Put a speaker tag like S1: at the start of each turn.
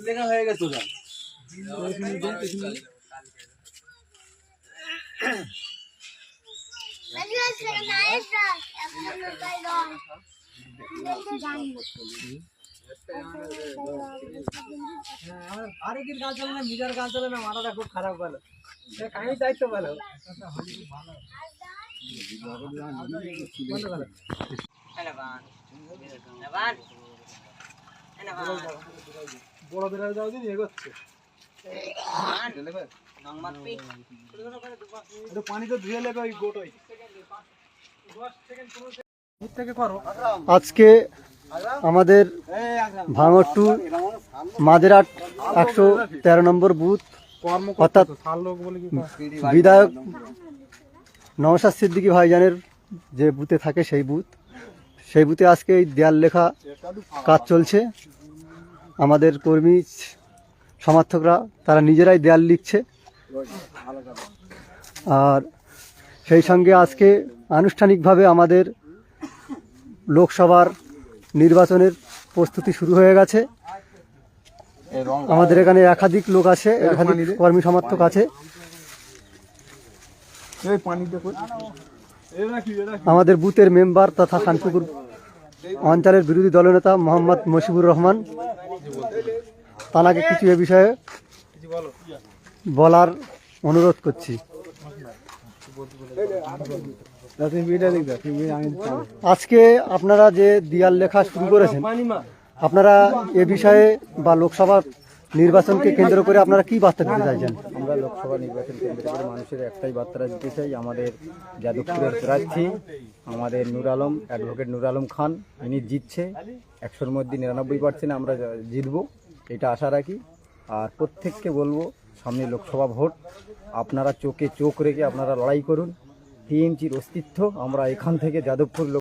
S1: লেখা হয়ে গেছে তো আরেকের গান চলে না, নিজের গান চলে না, মাথাটা খুব খারাপ ভালো কাহিনী দায়িত্ব ভালো বড় বেড়া যাও দিন এগোচ্ছে পানি তো ধুয়ে লেবে ওই গোটোই।
S2: আজকে আমাদের ভাঙরটু মাঝেরহাট 113 নম্বর বুথ অর্থাৎ বিধায়ক নওশাদ সিদ্দিকী ভাইজানের যে বুথে থাকে সেই বুথে আজকে এই দেয়াল লেখা কাজ চলছে। আমাদের কর্মী সমর্থকরা তারা নিজেরাই দেয়াল লিখছে। আর সেই সঙ্গে আজকে আনুষ্ঠানিকভাবে আমাদের লোকসভার নির্বাচনের প্রস্তুতি শুরু হয়ে গেছে। আমাদের এখানে একাধিক লোক আছে, একাধিক কর্মী সমর্থক আছে। আমাদের বুথের মেম্বার তথা খানপুকুর অঞ্চলের বিরোধী দলনেতা মোহাম্মদ মশিবুর রহমান, তাকে কিছু এ বিষয়ে বলার অনুরোধ করছি। আজকে আপনারা যে দেয়াল লেখা শুরু করেছেন, আপনারা এ বিষয়ে বা লোকসভা নির্বাচনকে কেন্দ্র করে আপনারা কি বার্তা দিতে চাইছেন?
S3: আমরা লোকসভা নির্বাচন কেন্দ্র করে মানুষের একটাই বার্তা দিতে চাই, আমাদের যাদবপুরের প্রার্থী আমাদের অ্যাডভোকেট নূর আলম খান, ইনি জিতছে 100-র মধ্যে 99% আমরা জিতবো, এটা আশা রাখি। আর প্রত্যেককে বলবো, সামনে লোকসভা ভোট, আপনারা চোখে চোখ রেখে আপনারা লড়াই করুন। টিএমসির অস্তিত্ব আমরা এখান থেকে যাদবপুর